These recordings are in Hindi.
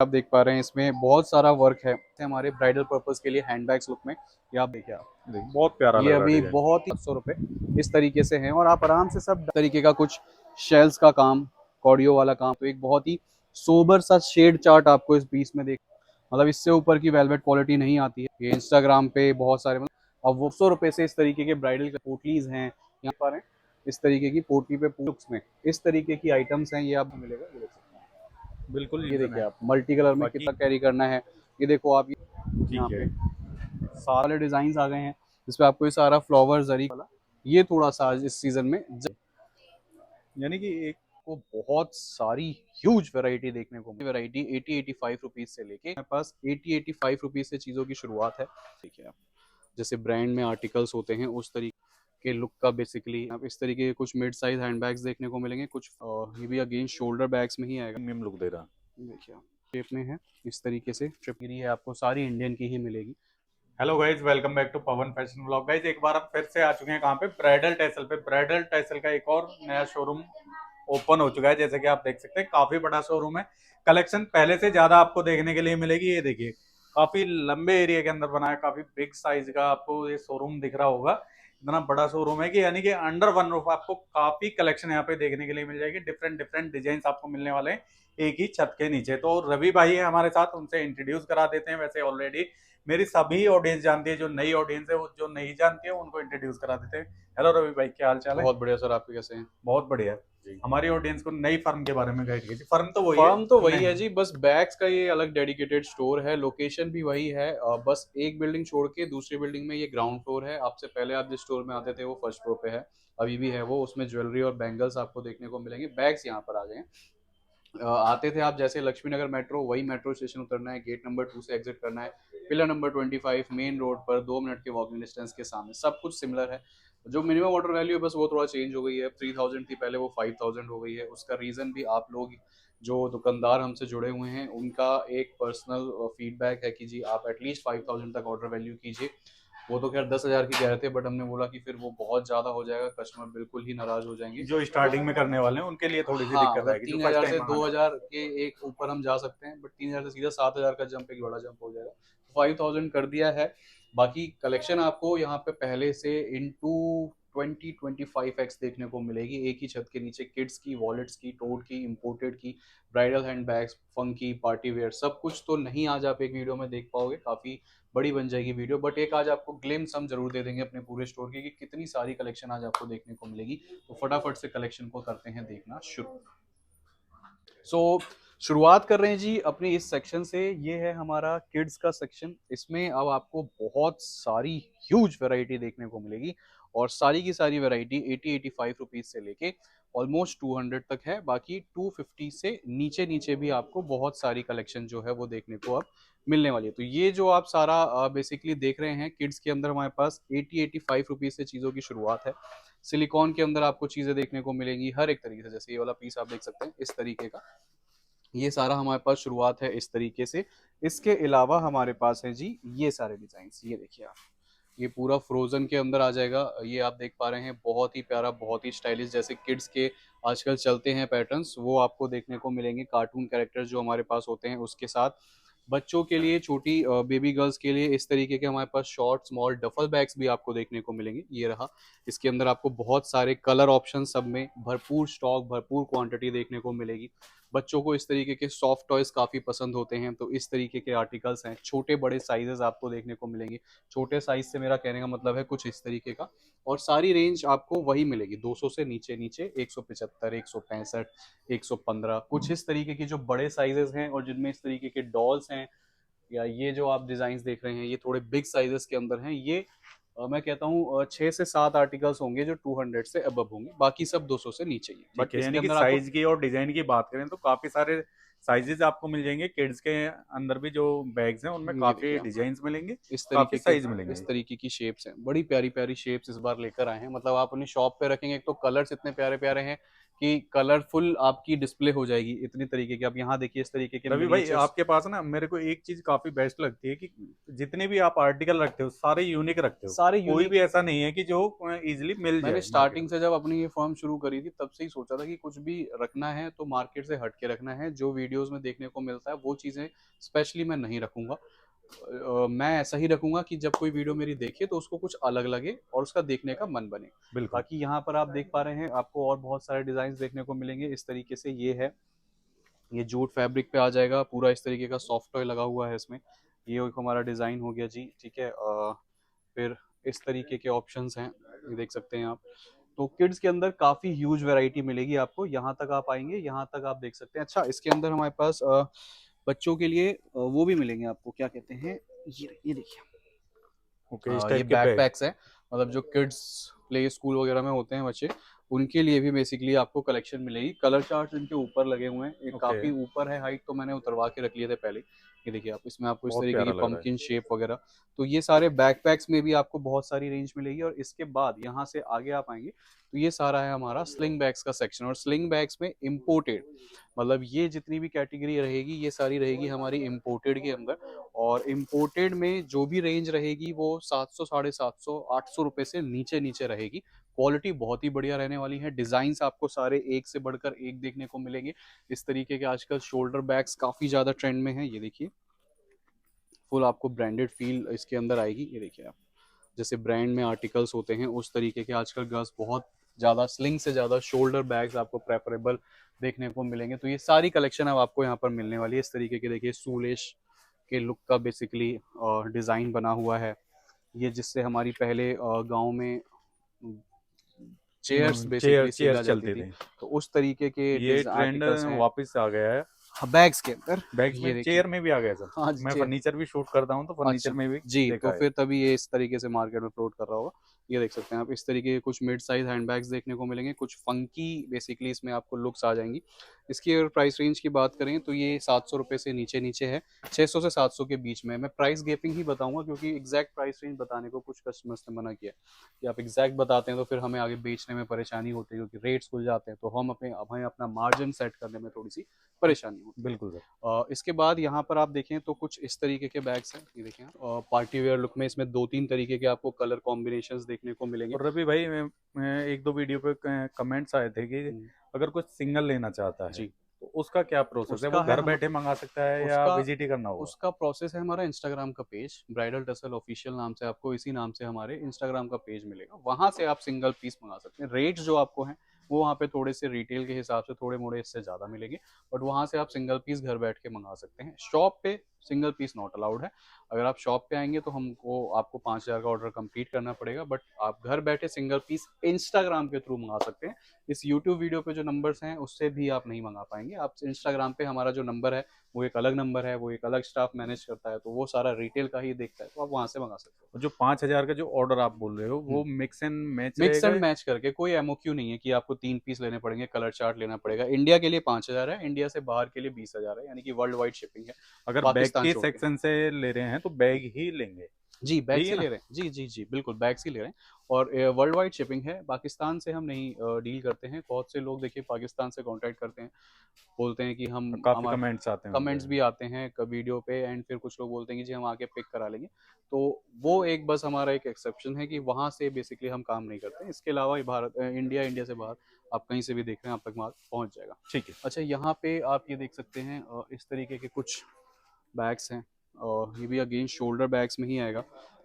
आप देख पा रहे हैं इसमें बहुत सारा वर्क है हमारे ब्राइडल पर्पस के लिए हैंडबैग्स लुक में। ये आप देखिए, आप बहुत प्यारा ये लग रहा है अभी डिजाइन। बहुत ही 100 रुपए इस तरीके से हैं और आप आराम से सब तरीके का कुछ शेल्स का काम, कॉर्डियो वाला काम, तो एक बहुत ही सोबर सा शेड चार्ट आपको इस पीस में देख, मतलब इससे ऊपर की वेलवेट क्वालिटी नहीं आती है। ये इंस्टाग्राम पे बहुत सारे, मतलब अब वो 100 रुपए से इस तरीके के ब्राइडल पोटलीज हैं यहाँ पर, इस तरीके की पोटली पे लुक्स में इस तरीके की आइटम्स हैं, ये आपको मिलेगा। ये देख सकते हैं, बिल्कुल ये इंजन देखिए है। आप मल्टी कलर में बाकी कितना कैरी करना है। ये देखो आप यहाँ ठीक है। पे सारे डिजाइन आ गए हैं जिसपे आपको ये सारा फ्लावर जरी वाला, ये थोड़ा सा आज इस सीजन में यानी कि एक को बहुत सारी ह्यूज वैरायटी देखने को, वैरायटी 80-85 रुपीज से लेके मेरे पास 80-85 रुपीज से चीज़ों की शुरुआत है। देखिए आप जैसे ब्रांड में आर्टिकल्स होते हैं उस तरीके के लुक का, बेसिकली आप इस तरीके के कुछ मिड साइज हैंडबैग्स देखने को मिलेंगे। कुछ ये भी अगेन शोल्डर बैग्स में ही आएगा। प्रीमियम लुक दे रहा। देखिए आप शेप में है इस तरीके से, ट्रिपरी है, आपको सारी इंडियन की ही मिलेगी। Hello guys, welcome back to Pawan fashion vlog. Guys एक बार आप फिर से आ चुके हैं कहाँ पे, ब्राइडल टेसल पे। ब्राइडल टेसल का एक और नया शोरूम ओपन हो चुका है। जैसे कि आप देख सकते हैं काफी बड़ा शोरूम है। कलेक्शन पहले से ज्यादा आपको देखने के लिए मिलेगी। ये देखिए काफी लंबे एरिया के अंदर बना है, काफी बिग साइज का आपको ये शोरूम दिख रहा होगा। इतना बड़ा शोरूम है कि यानी कि अंडर वन रूफ आपको काफी कलेक्शन यहाँ पे देखने के लिए मिल जाएगी। डिफरेंट डिफरेंट डिजाइन आपको मिलने वाले हैं एक ही छत के नीचे। तो रवि भाई है हमारे साथ, उनसे इंट्रोड्यूस करा देते हैं। वैसे ऑलरेडी मेरी सभी ऑडियंस जानती है, जो नई ऑडियंस है वो जो नहीं जानती है उनको इंट्रोड्यूस करा देते हैं। हेलो रवि भाई, क्या हाल चाल है? बहुत बढ़िया सर, आपके कैसे हैं? बहुत बढ़िया जी। हमारी ऑडियंस को नई फर्म के बारे में गाइड कीजिए। फर्म तो वही है फर्म तो जो वही नए है जी, बस बैग्स का ये अलग डेडिकेटेड स्टोर है। लोकेशन भी वही है, बस एक बिल्डिंग छोड़ के दूसरी बिल्डिंग में ये ग्राउंड फ्लोर है। आपसे पहले आप जिस स्टोर में आते थे वो फर्स्ट फ्लोर पे है, अभी भी है वो। उसमें ज्वेलरी और बैंगल्स आपको देखने को मिलेंगे। बैग्स यहाँ पर आ गए हैं। आते थे आप जैसे लक्ष्मी नगर मेट्रो, वही मेट्रो स्टेशन उतरना है, गेट नंबर 2 से एग्जिट करना है, पिलर नंबर 25 मेन रोड पर 2 मिनट के वॉकिंग डिस्टेंस के सामने। सब कुछ सिमिलर है। जो मिनिमम ऑर्डर वैल्यू है बस वो थोड़ा चेंज हो गई है। 3000 थी पहले, वो 5000 हो गई है। उसका रीज़न भी आप लोग जो दुकानदार हमसे जुड़े हुए हैं उनका एक पर्सनल फीडबैक है कि जी आप एटलीस्ट 5000 तक ऑर्डर वैल्यू कीजिए। वो तो खैर 10,000 की कह रहे थे, बट हमने बोला कि फिर वो बहुत ज़्यादा हो जाएगा, कस्टमर बिल्कुल ही नाराज़ हो जाएंगे। जो स्टार्टिंग में करने वाले हैं उनके लिए थोड़ी सी हाँ, दिक्कत अगर आएगी, जो तीन फर्स्ट हजार से टाइम दो मंगाने वाले हजार के एक ऊपर हम जा सकते हैं, बट 3,000 से सीधा 7,000 का जंप एक बड़ा जंप हो जाएगा। 5,000 कर दिया है। बाकी कलेक्शन आपको यहाँ पे पहले से इंटू 20-25x देखने को मिलेगी एक ही छत के नीचे। किड्स की, वॉलेट्स की, टोट की, इम्पोर्टेड की, bridal hand bags, funky, party wear, सब कुछ तो नहीं आज आप एक वीडियो में देख पाओगे, काफी बड़ी बन जाएगी वीडियो। बट एक आज आपको ग्लिम्स हम जरूर दे देंगे अपने पूरे स्टोर की कि कितनी सारी कलेक्शन आज आपको देखने को मिलेगी। तो फटाफट से कलेक्शन को करते हैं देखना शुरू। शुरुआत कर रहे हैं जी अपने इस सेक्शन से। ये है हमारा किड्स का सेक्शन। इसमें अब आपको बहुत सारी ह्यूज वैरायटी देखने को मिलेगी और सारी की सारी वैरायटी 80-85 रुपीज से लेके ऑलमोस्ट 200 तक है। बाकी 250 से नीचे नीचे भी आपको बहुत सारी कलेक्शन जो है वो देखने को अब मिलने वाली है। तो ये जो आप सारा बेसिकली देख रहे हैं किड्स के अंदर, हमारे पास 80-85 रुपीज से चीज़ों की शुरुआत है। सिलिकॉन के अंदर आपको चीज़ें देखने को मिलेंगी हर एक तरीके से। जैसे ये वाला पीस आप देख सकते हैं इस तरीके का, ये सारा हमारे पास शुरुआत है इस तरीके से। इसके अलावा हमारे पास है जी ये सारे डिजाइन। ये देखिए आप, ये पूरा फ्रोजन के अंदर आ जाएगा। ये आप देख पा रहे हैं बहुत ही प्यारा, बहुत ही स्टाइलिश, जैसे किड्स के आजकल चलते हैं पैटर्न्स, वो आपको देखने को मिलेंगे। कार्टून कैरेक्टर्स जो हमारे पास होते हैं उसके साथ बच्चों के लिए, छोटी बेबी गर्ल्स के लिए इस तरीके के हमारे पास शॉर्ट स्मॉल डफल बैग्स भी आपको देखने को मिलेंगे। ये रहा, इसके अंदर आपको बहुत सारे कलर ऑप्शन, सब में भरपूर स्टॉक, भरपूर क्वांटिटी देखने को मिलेगी। बच्चों को इस तरीके के सॉफ्ट टॉयज काफ़ी पसंद होते हैं, तो इस तरीके के आर्टिकल्स हैं। छोटे बड़े साइजेस आपको देखने को मिलेंगे। छोटे साइज से मेरा कहने का मतलब है कुछ इस तरीके का। और सारी रेंज आपको वही मिलेगी 200 से नीचे नीचे, 175, 165, 115, कुछ इस तरीके की जो बड़े साइजेस हैं और जिनमें इस तरीके के डॉल्स हैं। या ये जो आप डिजाइन देख रहे हैं ये थोड़े बिग साइजेस के अंदर हैं। ये मैं कहता हूँ 6 से 7 आर्टिकल्स होंगे जो 200 से अबव होंगे, बाकी सब 200 से नीचे ही है। ठीक बट है। इसके यानी कि अंदर आपको साइज की और डिजाइन की बात करें तो काफी सारे साइजेस आपको मिल जाएंगे। किड्स के अंदर भी जो बैग्स हैं उनमें ये काफी देखिए आप, डिजाइन मिलेंगे, इस काफी तरीके के, साइज मिलेंगे। इस तरीके की शेप्स हैं। बड़ी प्यारी प्यारी शेप्स इस बार लेकर आए हैं। मतलब आप उन्हें शॉप पे रखेंगे, एक तो कलर्स इतने प्यारे प्यारे हैं कि कलरफुल आपकी डिस्प्ले हो जाएगी इतनी तरीके की। आप यहाँ देखिए इस तरीके के रवि भाई मिनिएचर्स। आपके पास ना मेरे को एक चीज काफी बेस्ट लगती है कि जितने भी आप आर्टिकल रखते हो सारे यूनिक रखते हो, सारे कोई यूनिक। भी ऐसा नहीं है कि जो इजीली मिल मैंने जाए मार्केट स्टार्टिंग में। से जब अपनी ये फर्म शुरू करी थी तब से ही सोचा था कि कुछ भी रखना है तो मार्केट से हट के रखना है। जो वीडियोस में देखने को मिलता है वो चीज़ें स्पेशली मैं नहीं रखूंगा। मैं ऐसा ही रखूंगा कि जब कोई वीडियो मेरी देखे तो उसको कुछ अलग लगे और उसका देखने का मन बने। बिल्कुल। बाकी यहाँ पर आप देख पा रहे हैं, आपको और बहुत सारे डिजाइन देखने को मिलेंगे इस तरीके से। ये है, ये जूट फैब्रिक पे आ जाएगा पूरा, इस तरीके का सॉफ्ट टॉय लगा हुआ है इसमें। ये एक हमारा डिजाइन हो गया जी, ठीक है। फिर इस तरीके के ऑप्शंस हैं, ये देख सकते हैं आप। तो किड्स के अंदर काफी ह्यूज वैरायटी मिलेगी आपको। यहाँ तक आप आएंगे, यहाँ तक आप देख सकते हैं। अच्छा, इसके अंदर हमारे पास बच्चों के लिए वो भी मिलेंगे आपको, क्या कहते हैं, ये देखिए। ओके, इस ये टाइप के बैग। बैकपैक्स हैं, मतलब जो किड्स प्ले स्कूल वगैरह में होते हैं बच्चे, उनके लिए भी बेसिकली आपको कलेक्शन मिलेगी। कलर चार्ट्स इनके ऊपर लगे हुए हैं, एक ओके, काफी ऊपर है हाइट, तो मैंने उतरवा के रख लिए थे पहले। ये देखिए आप, इसमें आपको इस बहुत तरीके की प्यारा लग रहा है। पंपकिन शेप वगैरह। तो ये सारे बैकपैक्स में भी आपको बहुत सारी रेंज मिलेगी। और इसके बाद यहाँ से आगे आप आएंगे तो ये सारा है हमारा स्लिंग बैग्स का सेक्शन। और स्लिंग बैग्स में इम्पोर्टेड, मतलब ये जितनी भी कैटेगरी रहेगी ये सारी रहेगी हमारी इम्पोर्टेड के अंदर। और इम्पोर्टेड में जो भी रेंज रहेगी वो 700, 750, 800 रुपए से नीचे नीचे रहेगी। क्वालिटी बहुत ही बढ़िया रहने वाली है। डिजाइन्स आपको सारे एक से बढ़कर एक देखने को मिलेंगे। इस तरीके के आजकल शोल्डर बैग्स काफी ज्यादा ट्रेंड में है। ये देखिए, फुल आपको ब्रांडेड फील इसके अंदर आएगी। ये देखिए आप, जैसे ब्रांड में आर्टिकल्स होते हैं उस तरीके के आजकल गर्ल्स बहुत ज्यादा स्लिंग से ज्यादा शोल्डर बैग्स आपको प्रेफरेबल देखने को मिलेंगे। तो ये सारी कलेक्शन अब आपको यहाँ पर मिलने वाली है। इस तरीके के देखिए सूलेश के लुक का बेसिकली डिजाइन बना हुआ है। ये जिससे हमारी पहले गांव में chairs chair basically sale chair आ जाती चलती थी, थी। तो उस तरीके के ये ट्रेंड आर्टिकल्स हैं। वापस आ गया है। हाँ, बैग्स के अंदर। बैग्स ये में देखिए, चेयर में भी आ गया सर। हाँ जी, मैं चेयर। फर्नीचर भी शूट करता हूँ तो फर्नीचर अच्छा में भी जी, तो देखा है। फिर तभी ये इस तरीके से मार्केट में फ्लोट कर रहा होगा। ये देख सकते हैं आप, इस तरीके के कुछ मिड साइज हैंडबैग्स देखने को मिलेंगे, कुछ फंकी बेसिकली इसमें आपको लुक्स आ जाएंगी। इसकी अगर प्राइस रेंज की बात करें तो ये 700 रुपये से नीचे नीचे है, 600 से 700 के बीच में। मैं प्राइस गैपिंग ही बताऊंगा क्योंकि एग्जैक्ट प्राइस रेंज बताने को कुछ कस्टमर्स ने मना किया कि आप एग्जैक्ट बताते हैं तो फिर हमें आगे बेचने में परेशानी होती है, क्योंकि रेट्स खुल जाते हैं तो हमें अपना मार्जिन सेट करने में थोड़ी सी परेशानी होती है। बिल्कुल सर। इसके बाद यहाँ पर आप देखें तो कुछ इस तरीके के बैग्स हैं। ये देखें, पार्टी वेयर लुक में इसमें 2-3 तरीके के आपको कलर कॉम्बिनेशंस देखने को मिलेंगे। और रवि भाई मैं एक दो वीडियो पे कमेंट्स आए थे कि हम्म, अगर कुछ सिंगल लेना चाहता है जी, तो उसका क्या प्रोसेस है, वो उसका है घर हम बैठे मंगा सकता है या उसका विजिट ही करना होगा? उसका प्रोसेस है हमारा इंस्टाग्राम का पेज, ब्राइडल टसल ऑफिशियल नाम से, आपको इसी नाम से हमारे इंस्टाग्राम का पेज मिलेगा। वहां से आप सिंगल पीस मंगा सकते हैं। रेट्स जो आपको हैं वो वहाँ पे थोड़े से रिटेल के हिसाब से थोड़े मोड़े इससे ज़्यादा मिलेंगे, बट वहाँ से आप सिंगल पीस घर बैठ के मंगा सकते हैं। शॉप पे सिंगल पीस नॉट अलाउड है। अगर आप शॉप पे आएंगे तो हमको आपको 5,000 का ऑर्डर कंप्लीट करना पड़ेगा, बट आप घर बैठे सिंगल पीस इंस्टाग्राम के थ्रू मंगा सकते हैं। इस यूट्यूब वीडियो पे जो नंबर्स हैं उससे भी आप नहीं मंगा पाएंगे। आप इंस्टाग्राम पे हमारा जो नंबर है वो एक अलग नंबर है, वो एक अलग स्टाफ मैनेज करता है, तो वो सारा रिटेल का ही देखता है, तो आप वहां से मंगा सकते हो। और जो 5,000 का जो ऑर्डर आप बोल रहे हो वो मिक्स एंड मैच मिक्स रहेगा? एंड मैच करके, कोई एमओक्यू नहीं है कि आपको 3 पीस लेने पड़ेंगे, कलर चार्ट लेना पड़ेगा। इंडिया के लिए 5,000 है, इंडिया से बाहर के लिए 20,000 है, यानी कि वर्ल्ड वाइड शिपिंग है, अगर बैग पाकिस्तान के छोड़ के। सेक्शन से ले रहे हैं तो बैग ही लेंगे? जी, बैग यही से है ले ना? रहे हैं, जी जी जी, बिल्कुल बैग से ले रहे हैं। और वर्ल्ड वाइड शिपिंग है, पाकिस्तान से हम नहीं डील करते हैं। बहुत से लोग देखिए पाकिस्तान से कांटेक्ट करते हैं, बोलते हैं कि हम काफी हमारे कमेंट्स आते होंगे। कमेंट्स भी आते हैं वीडियो पे, एंड फिर कुछ लोग बोलते हैं कि जी हम आके पिक करा लेंगे। तो वो एक बस हमारा एक एक्सेप्शन है कि वहाँ से बेसिकली हम काम नहीं करते हैं। इसके अलावा ये भारत, इंडिया से बाहर आप कहीं से भी देख रहे हैं आप तक माल पहुँच जाएगा। ठीक है। अच्छा, यहाँ पे आप ये देख सकते हैं इस तरीके के कुछ बैग्स हैं, और ये भी अगेन शोल्डर बैग्स में ही आएगा।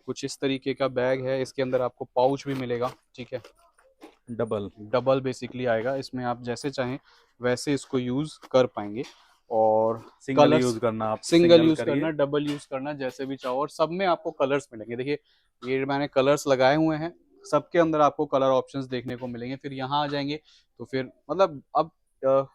कुछ इस तरीके का बैग है, इसके अंदर आपको पाउच भी मिलेगा, ठीक है। डबल। डबल बेसिकली आएगा, इसमें आप जैसे चाहें वैसे इसको यूज कर पाएंगे। और सिंगल कलर्स, यूज करना, आप सिंगल सिंगल यूज करना, करिए। डबल यूज करना, जैसे भी चाहो। और सब में आपको कलर्स मिलेंगे। देखिए, ये मैंने कलर्स लगाए हुए हैं, सबके अंदर आपको कलर ऑप्शंस देखने को मिलेंगे। फिर यहाँ आ जाएंगे तो फिर मतलब अब अ,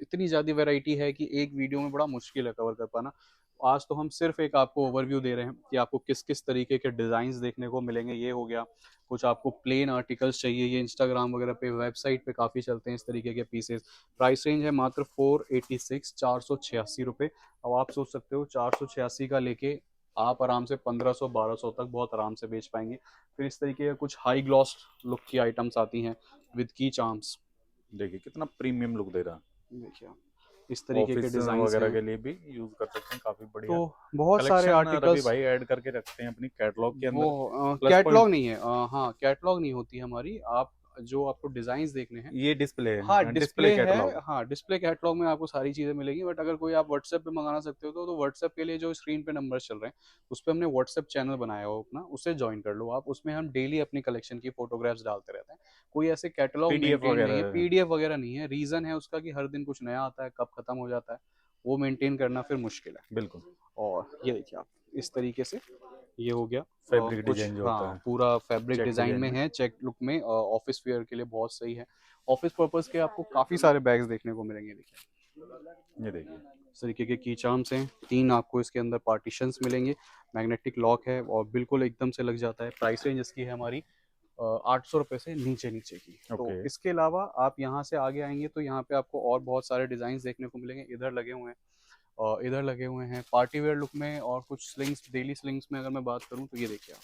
इतनी ज़्यादा वैरायटी है कि एक वीडियो में बड़ा मुश्किल है कवर कर पाना। आज तो हम सिर्फ एक आपको ओवरव्यू दे रहे हैं कि आपको किस किस तरीके के डिज़ाइंस देखने को मिलेंगे। ये हो गया, कुछ आपको प्लेन आर्टिकल्स चाहिए, ये इंस्टाग्राम वगैरह पे, वेबसाइट पे काफ़ी चलते हैं इस तरीके के पीसेस। प्राइस रेंज है मात्र 486, 486 रुपये। अब आप सोच सकते हो 486 का लेके आप आराम से 1500-1200 तक बहुत आराम से बेच पाएंगे। फिर इस तरीके के कुछ हाई ग्लॉस लुक की आइटम्स आती हैं विद की चार्म्स, देखिए कितना प्रीमियम लुक दे रहा है। देखिए आप, इस तरीके के ऑफिस डिजाइन वगैरह हैं। के लिए भी यूज कर सकते हैं, काफी तो बढ़िया बहुत सारे कलेक्शन रवि आर्टिकल्स, भाई ऐड करके रखते हैं अपनी कैटलॉग के वो अंदर। प्लस कैटलॉग पॉइंट नहीं है, हाँ कैटलॉग नहीं होती हमारी। आप जो आपको डिजाइन देखने हैं, ये डिस्प्ले हाँ है, डिस्प्ले डिस्प्ले है, कैटलॉग। हाँ डिस्प्ले कैटलॉग में आपको सारी चीज़ें मिलेगी। बट अगर कोई आप व्हाट्सएप पे मंगाना सकते हो तो व्हाट्सएप के लिए जो स्क्रीन पे नंबर चल रहे हैं उस पर हमने व्हाट्सएप चैनल बनाया हो अपना, उससे ज्वाइन कर लो आप। उसमें हम डेली अपनी कलेक्शन की फोटोग्राफ्स डालते रहते हैं। कोई ऐसे कैटलॉग पीडीएफ मेंटेन नहीं है, वगैरह। पीडीएफ वगैरह नहीं है। रीज़न है उसका कि हर दिन कुछ नया आता है, कब खत्म हो जाता है, वो मेंटेन करना फिर मुश्किल है। बिल्कुल। और ये देखिए आप, इस तरीके से ये हो गया फैब्रिक कुछ, डिजाइन जो होता हाँ है पूरा फैब्रिक चेक डिजाइन डिजाइन में में। है, चेक लुक में, ऑफिस वेयर के लिए बहुत सही है। ऑफिस पर्पस के आपको काफी सारे बैग्स देखने को मिलेंगे। देखिए ये देखिए। इस तरीके के की चार्म्स हैं, 3 आपको इसके अंदर पार्टीशंस मिलेंगे, मैग्नेटिक लॉक है और बिल्कुल एकदम से लग जाता है। प्राइस रेंज इसकी है हमारी 800 रुपये से नीचे नीचे की। तो ओके। इसके अलावा आप यहाँ से आगे आएंगे तो यहाँ पे आपको और बहुत सारे डिजाइन देखने को मिलेंगे। इधर लगे हुए हैं और इधर लगे हुए हैं पार्टी वेयर लुक में, और कुछ स्लिंग्स, डेली स्लिंग्स में अगर मैं बात करूँ तो ये देखिए आप,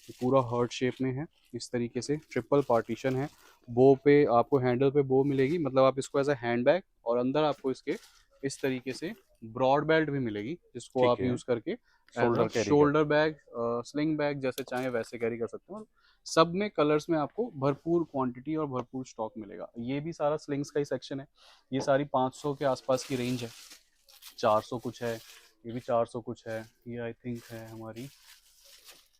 ये पूरा हार्ट शेप में है। इस तरीके से ट्रिपल पार्टीशन है। बो पे आपको, हैंडल पे बो मिलेगी, मतलब आप इसको एज अ हैंड बैग, और अंदर आपको इसके इस तरीके से ब्रॉड बेल्ट भी मिलेगी जिसको ठीक आप है। यूज करके एज अ शोल्डर कैरी कर। शोल्डर बैग, स्लिंग बैग जैसे चाहे वैसे कैरी कर सकते हो। सब में कलर्स में आपको भरपूर क्वांटिटी और भरपूर स्टॉक मिलेगा। ये भी सारा स्लिंग्स का ही सेक्शन है। ये सारी 500 के आसपास की रेंज है, 400 कुछ है, ये भी 400 कुछ है, ये आई थिंक है हमारी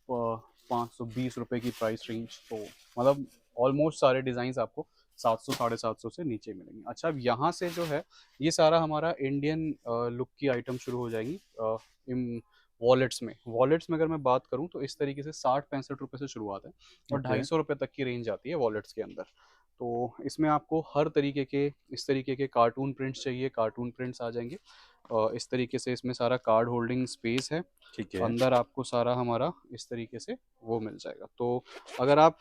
520 रुपये की प्राइस रेंज। तो मतलब ऑलमोस्ट सारे डिज़ाइन आपको 700 750 से नीचे मिलेंगे। अच्छा, अब यहाँ से जो है ये सारा हमारा इंडियन लुक की आइटम शुरू हो जाएंगी। इन वॉलेट्स में अगर मैं बात करूँ तो इस तरीके से 60-65 रुपये से शुरुआत है और ओके। 250 रुपये तक की रेंज आती है वॉलेट्स के अंदर। तो इसमें आपको हर तरीके के, इस तरीके के कार्टून प्रिंट्स चाहिए, कार्टून प्रिंट्स आ जाएंगे। इस तरीके से इसमें सारा कार्ड होल्डिंग स्पेस है। ठीक है। अंदर आपको सारा हमारा इस तरीके से वो मिल जाएगा। तो अगर आप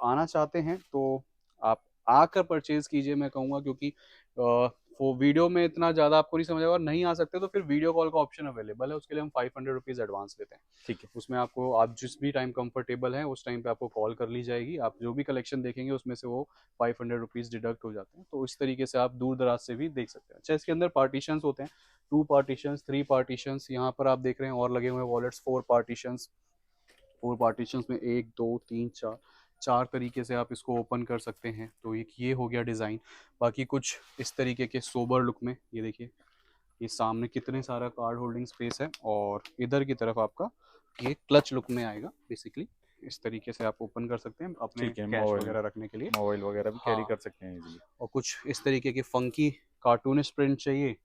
आना चाहते हैं तो आप आकर परचेज कीजिए मैं कहूँगा, क्योंकि वो वीडियो में इतना ज़्यादा आपको नहीं समझ आएगा। और नहीं आ सकते तो फिर वीडियो कॉल का ऑप्शन अवेलेबल है, उसके लिए हम 500 रुपीज़ एडवांस लेते हैं। ठीक है। उसमें आपको, आप जिस भी टाइम कंफर्टेबल हैं उस टाइम पे आपको कॉल कर ली जाएगी। आप जो भी कलेक्शन देखेंगे उसमें से वो 500 रुपीज़ डिडक्ट हो जाते हैं। तो इस तरीके से आप दूर दराज से भी देख सकते हैं। अच्छा, इसके अंदर पार्टीशंस होते हैं, 2 पार्टीशंस, 3 पार्टीशंस। यहाँ पर आप देख रहे हैं और लगे हुए हैं वॉलेट्स, 4 पार्टीशंस। 4 पार्टीशंस में 1 2 3 4 4 तरीके से आप इसको ओपन कर सकते हैं। तो एक ये हो गया डिज़ाइन। बाकी कुछ इस तरीके के सोबर लुक में, ये देखिए ये सामने कितने सारा कार्ड होल्डिंग स्पेस है, और इधर की तरफ आपका ये क्लच लुक में आएगा बेसिकली। इस तरीके से आप ओपन कर सकते हैं अपने ठीक है। कैश मोबाइल, वगैरह रखने के लिए। मोबाइल वगैरह भी कैरी हाँ, कर सकते हैं इजीली। और कुछ इस तरीके के फंकी कार्टूनिस्ट प्रिंट चाहिए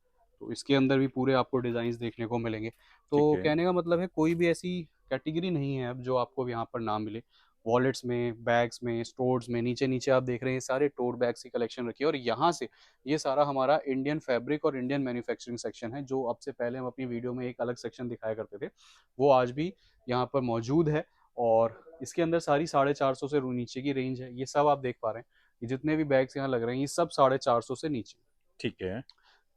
तो इसके अंदर भी पूरे आपको डिज़ाइंस देखने को मिलेंगे। ठीक तो है। कहने का मतलब है कोई भी ऐसी कैटेगरी नहीं है अब जो आपको यहाँ पर ना मिले। वॉलेट्स में, बैग्स में, स्टोर्स में, नीचे नीचे आप देख रहे हैं सारे टोट बैग्स की कलेक्शन रखी है। और यहाँ से ये सारा हमारा इंडियन फैब्रिक और इंडियन मैन्युफैक्चरिंग सेक्शन है, जो अब से पहले हम अपनी वीडियो में एक अलग सेक्शन दिखाया करते थे, वो आज भी यहाँ पर मौजूद है। और इसके अंदर सारी 450 से नीचे की रेंज है। ये सब आप देख पा रहे हैं, ये जितने भी बैग्स यहाँ लग रहे हैं ये सब 450 से नीचे, ठीक है।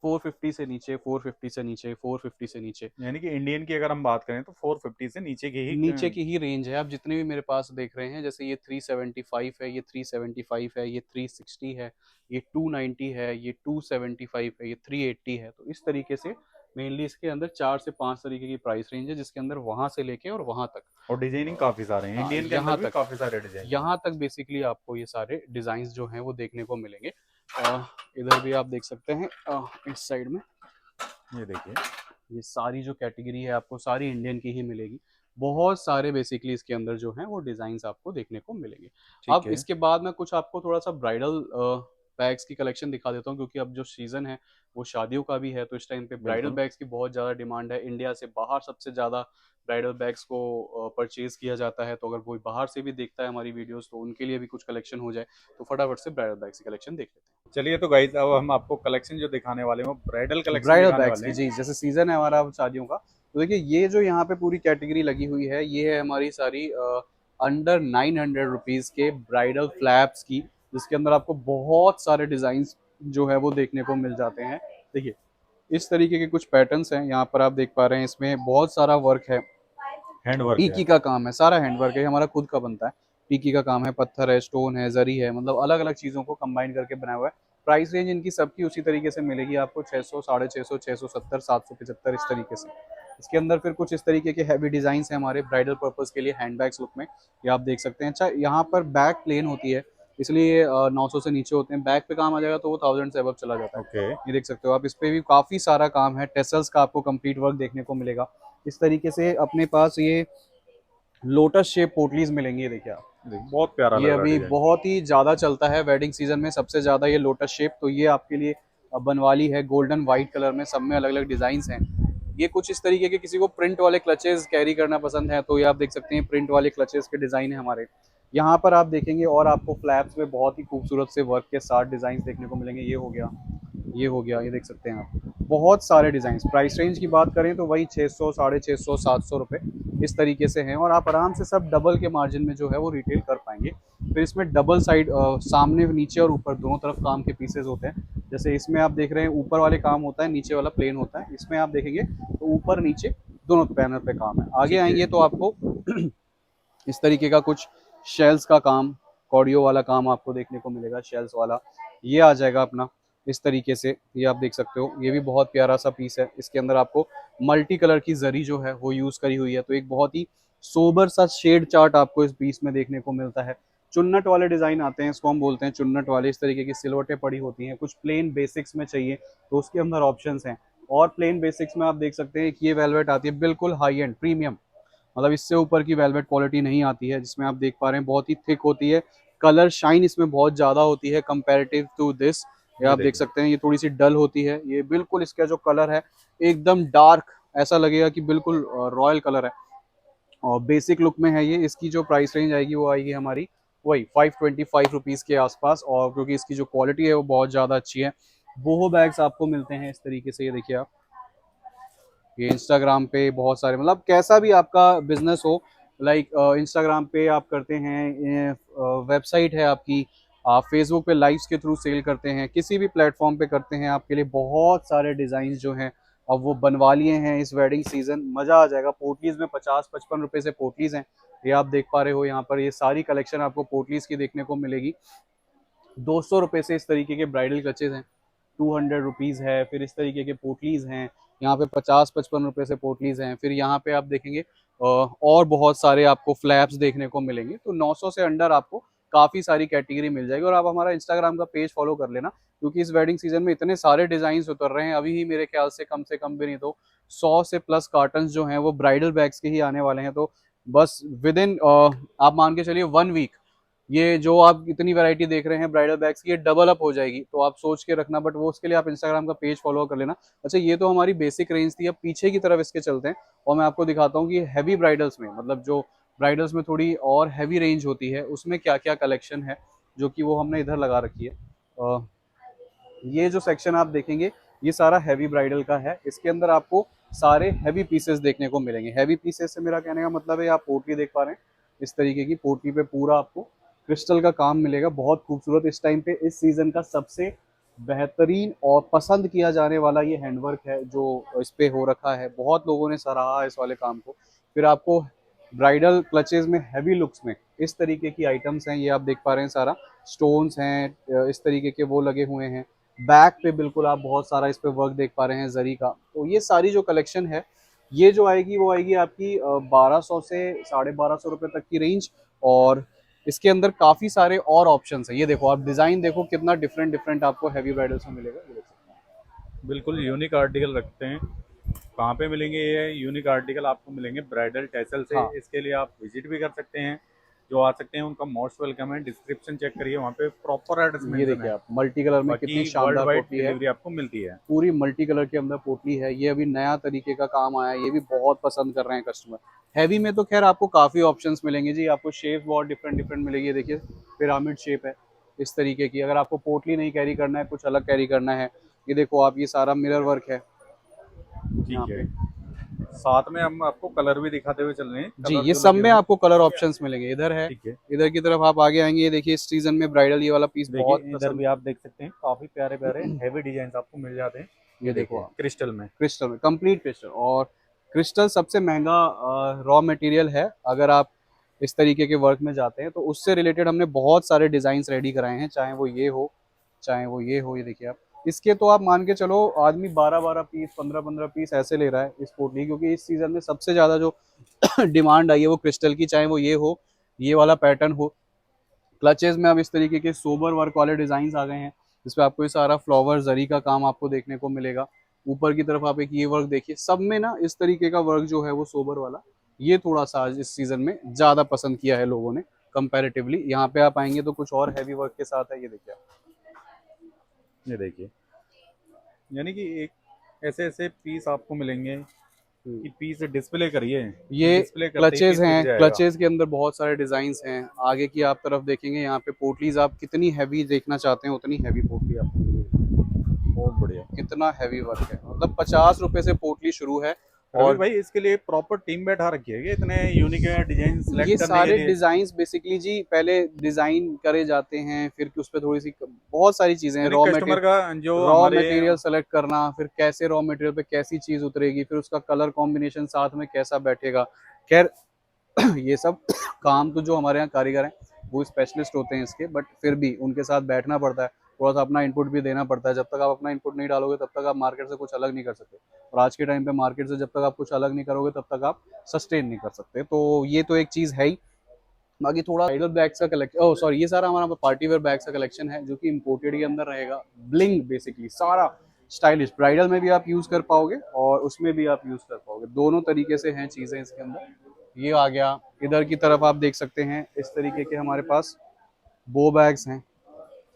450 से नीचे, 450 से नीचे, 450 से नीचे, यानी कि इंडियन की अगर हम बात करें तो 450 से नीचे की ही नीचे की ही रेंज है। आप जितने भी मेरे पास देख रहे हैं, जैसे ये 375 है, ये 375 है, ये 360 है, ये 290 है, ये 275 है, ये 380 है। तो इस तरीके से मेनली इसके अंदर 4 से 5 तरीके की प्राइस रेंज है, जिसके अंदर वहां से लेके और वहां तक, और डिजाइनिंग काफी सारे हैं हाँ इंडियन के अंदर यहाँ भी, तक, काफी सारे डिजाइन हैं। यहाँ तक बेसिकली आपको ये सारे डिजाइन जो हैं वो देखने को मिलेंगे। इधर भी आप देख सकते हैं, इस साइड में ये देखिए। ये सारी जो कैटेगरी है आपको सारी इंडियन की ही मिलेगी। बहुत सारे बेसिकली इसके अंदर जो हैं वो डिज़ाइंस आपको देखने को मिलेंगे। ठीक अब है। इसके बाद मैं कुछ आपको थोड़ा सा ब्राइडल बैग्स की कलेक्शन दिखा देता हूँ, क्योंकि अब जो सीज़न है वो शादियों का भी है। तो इस टाइम पे ब्राइडल बिल्कुल। बैग्स की बहुत ज़्यादा डिमांड है। इंडिया से बाहर सबसे ज़्यादा ब्राइडल बैग्स को परचेज किया जाता है। तो अगर कोई बाहर से भी देखता है हमारी वीडियोस तो उनके लिए भी कुछ कलेक्शन हो जाए, तो फटाफट से ब्राइडल बैग्स की कलेक्शन देख लेते हैं। चलिए तो गाइस अब हम आपको कलेक्शन जो दिखाने वाले हैं वो ब्राइडल कलेक्शन ब्राइडल दिखाने बैग्स वाले की, हैं। जी जैसे सीजन है हमारा अब शादियों का, तो देखिए ये जो यहाँ पे पूरी कैटेगरी लगी हुई है ये है हमारी सारी अंडर 900 रुपीज़ के ब्राइडल फ्लैप्स की, जिसके अंदर आपको बहुत सारे डिजाइन जो है वो देखने को मिल जाते हैं। देखिए इस तरीके के कुछ पैटर्न्स हैं यहाँ पर आप देख पा रहे हैं, इसमें बहुत सारा वर्क है, हैंड वर्क है। पीकी का काम है, सारा हैंड वर्क है, हमारा खुद का बनता है। पीकी का काम है, पत्थर है, स्टोन है, जरी है, मतलब अलग अलग चीज़ों को कंबाइन करके बनाया हुआ है। प्राइस रेंज इनकी सबकी उसी तरीके से मिलेगी आपको, 600, 650, 670, 775 इस तरीके से। इसके अंदर फिर कुछ इस तरीके के हैवी डिजाइन है हमारे ब्राइडल पर्पस के लिए, हैंडबैग्स लुक में, ये आप देख सकते हैं। अच्छा, यहाँ पर बैक प्लेन होती है, इसलिए 900 से नीचे होते हैं। बैक पे काम आ जाएगा तो वो 1000 से अबव चला जाता है। ओके। ये देख सकते हो आप, इस पे भी काफी सारा काम है, टेसल्स का आपको कंप्लीट वर्क देखने को मिलेगा। इस तरीके से अपने पास ये लोटस शेप पोटलीज मिलेंगी, ये देखिए आप, बहुत प्यारा ये लग रहा है अभी डिजाइन। बहुत ही ज्यादा चलता है वेडिंग सीजन में, सबसे ज्यादा ये लोटस शेप। तो ये आपके लिए बनवाली है, गोल्डन व्हाइट कलर में, सब में अलग अलग डिजाइन हैं। ये कुछ इस तरीके के, किसी को प्रिंट वाले क्लचेस कैरी करना पसंद है तो ये आप देख सकते हैं, प्रिंट वाले क्लचेस के डिजाइन है हमारे यहाँ पर, आप देखेंगे। और आपको फ्लैप्स में बहुत ही खूबसूरत से वर्क के साथ डिजाइन देखने को मिलेंगे। ये हो गया, ये हो गया, ये देख सकते हैं आप, बहुत सारे डिजाइन। प्राइस रेंज की बात करें तो वही 600, 650, 700 रुपए इस तरीके से हैं। और आप आराम से सब डबल के मार्जिन में जो है वो रिटेल कर पाएंगे। फिर इसमें डबल साइड, सामने, नीचे और ऊपर दोनों तरफ काम के पीसेज होते हैं। जैसे इसमें आप देख रहे हैं ऊपर वाले काम होता है, नीचे वाला प्लेन होता है। इसमें आप देखेंगे तो ऊपर नीचे दोनों पैनल पे काम है। आगे ठीक है। आएंगे तो आपको इस तरीके का कुछ शेल्स का काम, कॉर्डियो वाला काम आपको देखने को मिलेगा, शेल्स वाला ये आ जाएगा अपना इस तरीके से। ये आप देख सकते हो, ये भी बहुत प्यारा सा पीस है। इसके अंदर आपको मल्टी कलर की जरी जो है वो यूज करी हुई है, तो एक बहुत ही सोबर सा शेड चार्ट आपको इस पीस में देखने को मिलता है। चुन्नट वाले डिजाइन आते हैं, इसको हम बोलते हैं चुन्नट वाले। इस तरीके की सिलवटें पड़ी होती हैं। कुछ प्लेन बेसिक्स में चाहिए तो उसके अंदर ऑप्शंस हैं। और प्लेन बेसिक्स में आप देख सकते हैं कि ये वेलवेट आती है बिल्कुल हाई एंड प्रीमियम, मतलब इससे ऊपर की वेलवेट क्वालिटी नहीं आती है, जिसमें आप देख पा रहे हैं बहुत ही थिक होती है। कलर शाइन इसमें बहुत ज़्यादा होती है कंपैरेटिव टू दिस। ये ये आप देख देखिए। सकते हैं, ये थोड़ी सी डल होती है। ये बिल्कुल इसका जो कलर है एकदम डार्क, ऐसा लगेगा कि बिल्कुल रॉयल कलर है। और बेसिक लुक में है ये। इसकी जो प्राइस रेंज आएगी वो आएगी हमारी वही 525 के आसपास। और क्योंकि इसकी जो क्वालिटी है वो बहुत ज़्यादा अच्छी है। बोहो बैग्स आपको मिलते हैं इस तरीके से, ये देखिए आप, ये इंस्टाग्राम पे बहुत सारे, मतलब कैसा भी आपका बिजनेस हो, लाइक इंस्टाग्राम पे आप करते हैं, वेबसाइट है आपकी, आप फेसबुक पे लाइव्स के थ्रू सेल करते हैं, किसी भी प्लेटफॉर्म पे करते हैं, आपके लिए बहुत सारे डिजाइन जो हैं अब वो बनवा लिए हैं इस वेडिंग सीजन। मजा आ जाएगा। पोटलीज में 50-55 रुपए से पोटलीज हैं, ये आप देख पा रहे हो यहाँ पर। ये सारी कलेक्शन आपको पोटलीज की देखने को मिलेगी। 200 रुपए से इस तरीके के ब्राइडल क्लचेज हैं, 200 रुपीज़ है। फिर इस तरीके के पोटलीज हैं यहाँ पे, 50-55 रुपए से पोटलीज हैं। फिर यहाँ पे आप देखेंगे और बहुत सारे आपको फ्लैप्स देखने को मिलेंगे। तो 900 से अंडर आपको काफ़ी सारी कैटेगरी मिल जाएगी। और आप हमारा इंस्टाग्राम का पेज फॉलो कर लेना, क्योंकि इस वेडिंग सीजन में इतने सारे डिजाइन उतर रहे हैं। अभी ही मेरे ख्याल से कम भी नहीं तो 100 से प्लस कार्टन जो हैं वो ब्राइडल बैग्स के ही आने वाले हैं। तो बस विद इन आप मान के चलिए 1 वीक, ये जो आप इतनी वैरायटी देख रहे हैं ब्राइडल बैग्स की, ये डबल अप हो जाएगी। तो आप सोच के रखना, बट वो उसके लिए आप इंस्टाग्राम का पेज फॉलो कर लेना। अच्छा, ये तो हमारी बेसिक रेंज थी। अब पीछे की तरफ इसके चलते हैं और मैं आपको दिखाता हूँ कि हैवी ब्राइडल्स में, मतलब जो ब्राइडल्स में थोड़ी और हैवी रेंज होती है, उसमें क्या क्या कलेक्शन है, जो कि वो हमने इधर लगा रखी है। ये जो सेक्शन आप देखेंगे ये सारा हैवी ब्राइडल का है। इसके अंदर आपको सारे हैवी पीसेस देखने को मिलेंगे। हैवी पीसेस से मेरा कहने का मतलब है, आप पोटली देख पा रहे हैं, इस तरीके की पोटली पे पूरा आपको क्रिस्टल का काम मिलेगा, बहुत खूबसूरत। इस टाइम पे इस सीजन का सबसे बेहतरीन और पसंद किया जाने वाला ये हैंडवर्क है जो इस पे हो रखा है। बहुत लोगों ने सराहा इस वाले काम को। फिर आपको ब्राइडल क्लचेज में हैवी लुक्स में इस तरीके की आइटम्स हैं, ये आप देख पा रहे हैं, सारा स्टोन्स हैं इस तरीके के वो लगे हुए हैं। बैक पे बिल्कुल आप बहुत सारा इस पे वर्क देख पा रहे हैं जरी का। तो ये सारी जो कलेक्शन है, ये जो आएगी वो आएगी आपकी 1200 से 1250 रुपए तक की रेंज। और इसके अंदर काफी सारे और ऑप्शंस हैं। ये देखो आप, डिजाइन देखो कितना डिफरेंट डिफरेंट आपको हैवी ब्राइडल्स में मिलेगा, ये देख सकते हैं। बिल्कुल यूनिक आर्टिकल रखते हैं। कहाँ पे मिलेंगे ये यूनिक आर्टिकल? आपको मिलेंगे ब्राइडल टेसल से। हाँ, इसके लिए आप विजिट भी कर सकते हैं, जो आ सकते हैं उनका मोस्ट वेलकम है। डिस्क्रिप्शन चेक करिए, वहाँ पे प्रॉपर एड्रेस ये मेंशन देखिए है। आप, मल्टी कलर में बाकी कितनी वर्ल्ड शानदार वाइड पोटली है। डिलीवरी आपको मिलती है। पूरी मल्टी कलर के अंदर पोटली है। ये अभी नया तरीके का काम आया है, ये भी बहुत पसंद कर रहे हैं कस्टमर। हैवी में तो खैर आपको काफ़ी ऑप्शंस मिलेंगे जी। आपको शेप बहुत डिफरेंट डिफरेंट मिलेगी। ये देखिए पिरामिड शेप है इस तरीके की। अगर आपको पोटली नहीं कैरी करना है, कुछ अलग कैरी करना है, ये देखो आप, ये सारा मिरर वर्क है यहाँ ठीक है। पे। साथ में हम आपको कलर भी दिखाते हुए चल रहे हैं, जी, कलर ये जो सब लगे में हुए हैं। आपको कलर ऑप्शंस मिलेंगे। इधर है, ठीक है। इधर की तरफ आप आगे आएंगे, ये देखिए इस सीजन में ब्राइडल ये वाला पीस बहुत देखिए इधर पसंद। भी आप देख सकते हैं, काफी प्यारे प्यारे हैवी डिजाइन आपको मिल जाते हैं। ये ये देखो देखिए आप, क्रिस्टल में। क्रिस्टल में, कंप्लीट क्रिस्टल। और क्रिस्टल सबसे महंगा रॉ मटेरियल है। अगर आप इस तरीके के वर्क में जाते हैं, तो उससे रिलेटेड हमने बहुत सारे डिजाइन रेडी कराए हैं, चाहे वो ये हो, चाहे वो ये हो। ये देखिए आप, इसके तो आप मान के चलो आदमी 12-12 पीस, 15-15 पीस ऐसे ले रहा है इस पोटली, क्योंकि इस सीजन में सबसे ज्यादा जो डिमांड आई है वो क्रिस्टल की, चाहे वो ये हो, ये वाला पैटर्न हो। क्लचेज में अब इस तरीके के सोबर वर्क वाले डिजाइन आ गए हैं, जिसपे आपको ये सारा फ्लावर जरी का काम आपको देखने को मिलेगा। ऊपर की तरफ आप एक ये वर्क देखिए, सब में ना इस तरीके का वर्क जो है वो सोबर वाला, ये थोड़ा सा आज इस सीजन में ज्यादा पसंद किया है लोगों ने कंपैरेटिवली। यहाँ पे आप आएंगे तो कुछ और हैवी वर्क के साथ है, ये देखिए आप। ये देखिए, यानी कि एक ऐसे ऐसे पीस आपको मिलेंगे कि पीस डिस्प्ले करिए, ये डिस्प्ले करते ही क्लचेज पीस बिक हैं, जाएगा। क्लचेज के अंदर बहुत सारे डिजाइन हैं। आगे की आप तरफ देखेंगे, यहाँ पे पोटलीज आप कितनी हैवी देखना चाहते हैं उतनी हैवी पोटली आपको मिलेगी। बहुत बढ़िया। कितना हैवी वर्क है, मतलब 50 रुपए से पोटली शुरू है। रवि और भाई, इसके लिए प्रॉपर टीम बैठा रखी है क्या इतने यूनिक डिजाइन ये सेलेक्ट करने के सारे लिए? डिजाइन्स बेसिकली जी पहले डिजाइन करे जाते हैं, फिर उस पर थोड़ी सी बहुत सारी चीजें हैं, यानी कस्टमर का जो रॉ हमारे मटेरियल सेलेक्ट करना, फिर कैसे रॉ मटेरियल पे कैसी चीज उतरेगी, फिर उसका कलर कॉम्बिनेशन साथ में कैसा बैठेगा। खैर ये सब काम तो जो हमारे यहाँ कारीगर हैं वो स्पेशलिस्ट होते हैं इसके, बट फिर भी उनके साथ बैठना पड़ता है, थोड़ा सा अपना इनपुट भी देना पड़ता है। जब तक आप अपना इनपुट नहीं डालोगे तब तक आप मार्केट से कुछ अलग नहीं कर सकते, और आज के टाइम पे मार्केट से जब तक आप कुछ अलग नहीं करोगे तब तक आप सस्टेन नहीं कर सकते। तो ये तो एक चीज़ है ही। बाकी थोड़ा ब्राइडल बैग्स का कलेक्शन, ओह सॉरी, ये सारा हमारा पार्टी वेयर बैग्स का कलेक्शन है जो कि इम्पोर्टेड के अंदर रहेगा। ब्लिंग बेसिकली सारा स्टाइलिश, ब्राइडल में भी आप यूज कर पाओगे और उसमें भी आप यूज कर पाओगे, दोनों तरीके से हैं चीजें इसके अंदर। ये आ गया। इधर की तरफ आप देख सकते हैं इस तरीके के हमारे पास बो बैग्स हैं,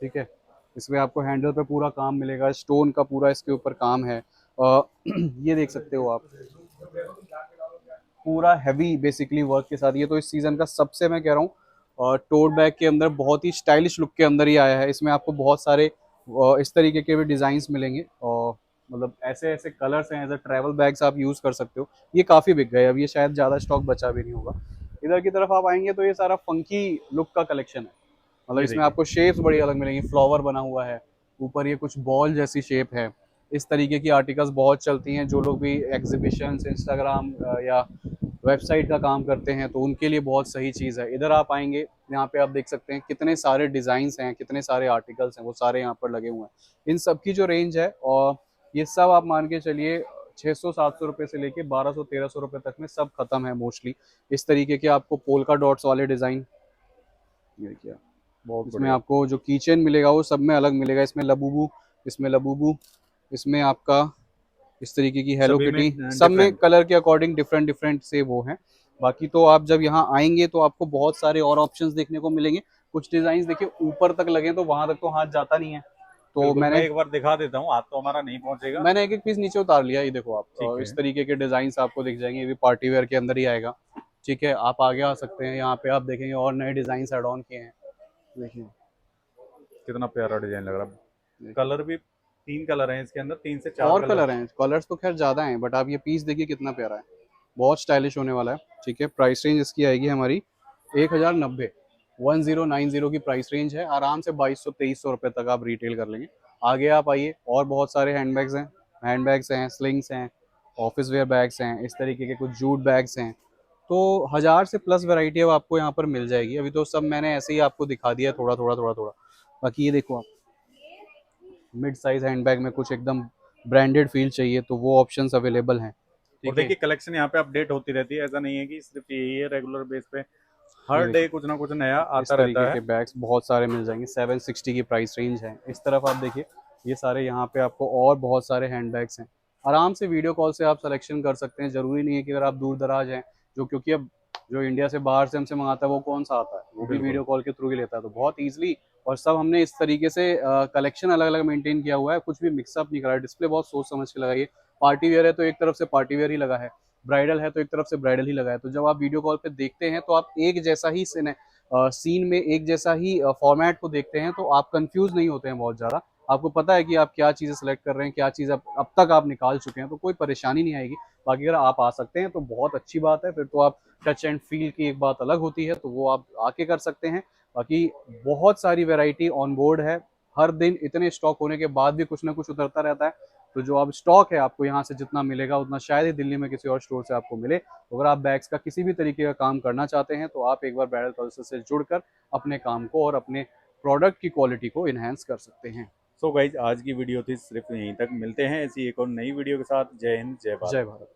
ठीक है। इसमें आपको हैंडल पे पूरा काम मिलेगा, स्टोन का पूरा इसके ऊपर काम है। ये देख सकते हो आप, पूरा हैवी बेसिकली वर्क के साथ। ये तो इस सीजन का सबसे, मैं कह रहा हूँ, और टोट बैग के अंदर बहुत ही स्टाइलिश लुक के अंदर ही आया है। इसमें आपको बहुत सारे इस तरीके के भी डिजाइन मिलेंगे, और मतलब ऐसे ऐसे कलर्स हैं, एज अ ट्रैवल बैग्स आप यूज कर सकते हो। ये काफी बिक गए, अब ये शायद ज्यादा स्टॉक बचा भी नहीं होगा। इधर की तरफ आप आएंगे तो ये सारा फंकी लुक का कलेक्शन है, मतलब ये इसमें देखिए, आपको शेप्स बड़ी अलग मिलेंगी। फ्लावर बना हुआ है, ऊपर ये कुछ बॉल जैसी शेप है। इस तरीके की आर्टिकल्स बहुत चलती हैं, जो लोग भी एग्जीबिशन, इंस्टाग्राम या वेबसाइट का काम करते हैं तो उनके लिए बहुत सही चीज़ है। इधर आप आएंगे, यहाँ पे आप देख सकते हैं कितने सारे डिज़ाइंस हैं, कितने सारे आर्टिकल्स हैं, वो सारे यहाँ पर लगे हुए हैं। इन सब की जो रेंज है, और ये सब आप मान के चलिए 600-700 रुपये से लेके 1200-1300 रुपये तक में सब खत्म है मोस्टली। इस तरीके के आपको पोल्का डॉट्स वाले डिज़ाइन, ये देखिए, बहुत इसमें बढ़िया। आपको जो कीचेन मिलेगा वो सब में अलग मिलेगा। इसमें लबूबू, इसमें लबूबू, इसमें आपका इस तरीके की हेलो सभी में किटी, सब में डिफरेंट। कलर के अकॉर्डिंग डिफरेंट डिफरेंट से वो हैं। बाकी तो आप जब यहाँ आएंगे तो आपको बहुत सारे और ऑप्शंस देखने को मिलेंगे। कुछ डिजाइन देखिए ऊपर तक लगे तो वहां तक तो हाथ जाता नहीं है, तो बिल्कुल, मैं मैंने एक बार दिखा देता हूँ, हाथ तो हमारा नहीं पहुंचेगा। मैंने एक एक पीस नीचे उतार लिया। ये देखो आप, ठीक इस है। तरीके के डिजाइन आपको दिख जाएंगे, ये भी पार्टी वेयर के अंदर ही आएगा। ठीक है, आप आगे आ सकते हैं, यहाँ पे आप देखेंगे और नए डिजाइन एड ऑन किए हैं। देखिए, कितना प्यारा डिजाइन लग रहा है। देखिए कलर भी 3 कलर हैं इसके अंदर, 3 से 4 और कलर। कलर हैं, कलर्स तो खैर ज्यादा हैं, बट आप ये पीस देखिए कितना प्यारा है, बहुत स्टाइलिश होने वाला है। ठीक है, प्राइस रेंज इसकी आएगी हमारी 1090, 1090 की प्राइस रेंज है। आराम से 2200-2300 रुपये तक आप रिटेल कर लेंगे। आगे आप आइए, और बहुत सारे हैंडबैग्स हैं, स्लिंग्स हैं, ऑफिस वेयर बैग्स हैं, इस तरीके के कुछ जूट बैग्स हैं। तो 1000 से प्लस वैरायटी अब आपको यहाँ पर मिल जाएगी। अभी तो सब मैंने ऐसे ही आपको दिखा दिया, थोड़ा थोड़ा थोड़ा थोड़ा। बाकी ये देखो आप, मिड साइज हैंडबैग में कुछ एकदम ब्रांडेड फील चाहिए तो वो ऑप्शंस अवेलेबल हैं। और ठीक है, देखिए, कलेक्शन यहाँ पे अपडेट होती रहती है, ऐसा नहीं है कि सिर्फ यही है रेगुलर बेस पे। ये हर डे देखिए कुछ ना कुछ नया इस आता तरीके रहता के है। बैग्स बहुत सारे मिल जाएंगे, 760 की प्राइस रेंज है। इस तरफ आप देखिए, ये सारे यहाँ पे आपको और बहुत सारे हैंडबैग्स हैं। आराम से वीडियो कॉल से आप सिलेक्शन कर सकते हैं, जरूरी नहीं है कि अगर आप दूर दराज हैं, जो क्योंकि अब जो इंडिया से बाहर से हमसे मंगाता है वो कौन सा आता है, वो भी बिल्कुल। वीडियो कॉल के थ्रू ही लेता है, तो बहुत ईजिली। और सब हमने इस तरीके से कलेक्शन अलग अलग मेंटेन किया हुआ है, कुछ भी मिक्सअप नहीं करा है। डिस्प्ले बहुत सोच समझ के लगाइए। पार्टी वेयर है तो एक तरफ से पार्टी वेयर ही लगा है, ब्राइडल है तो एक तरफ से ब्राइडल ही लगा है। तो जब आप वीडियो कॉल पे देखते हैं तो आप एक जैसा ही सीन में एक जैसा ही फॉर्मेट को देखते हैं, तो आप कंफ्यूज नहीं होते हैं बहुत ज़्यादा। आपको पता है कि आप क्या चीज़ें सेलेक्ट कर रहे हैं, क्या चीज़ अब तक आप निकाल चुके हैं, तो कोई परेशानी नहीं आएगी। बाकी अगर आप आ सकते हैं तो बहुत अच्छी बात है, फिर तो आप टच एंड फील की एक बात अलग होती है, तो वो आप आके कर सकते हैं। बाकी बहुत सारी वैरायटी ऑन बोर्ड है, हर दिन इतने स्टॉक होने के बाद भी कुछ ना कुछ उतरता रहता है। तो जो अब स्टॉक है आपको यहाँ से जितना मिलेगा उतना शायद ही दिल्ली में किसी और स्टोर से आपको मिले। तो अगर आप बैग्स का किसी भी तरीके का काम करना चाहते हैं तो आप एक बार ब्राइडल कल्चर से जुड़कर अपने काम को और अपने प्रोडक्ट की क्वालिटी को इन्हेंस कर सकते हैं। सो गाइज आज की वीडियो थी सिर्फ यहीं तक, मिलते हैं ऐसी एक और नई वीडियो के साथ। जय हिंद, जय भारत। जय भारत।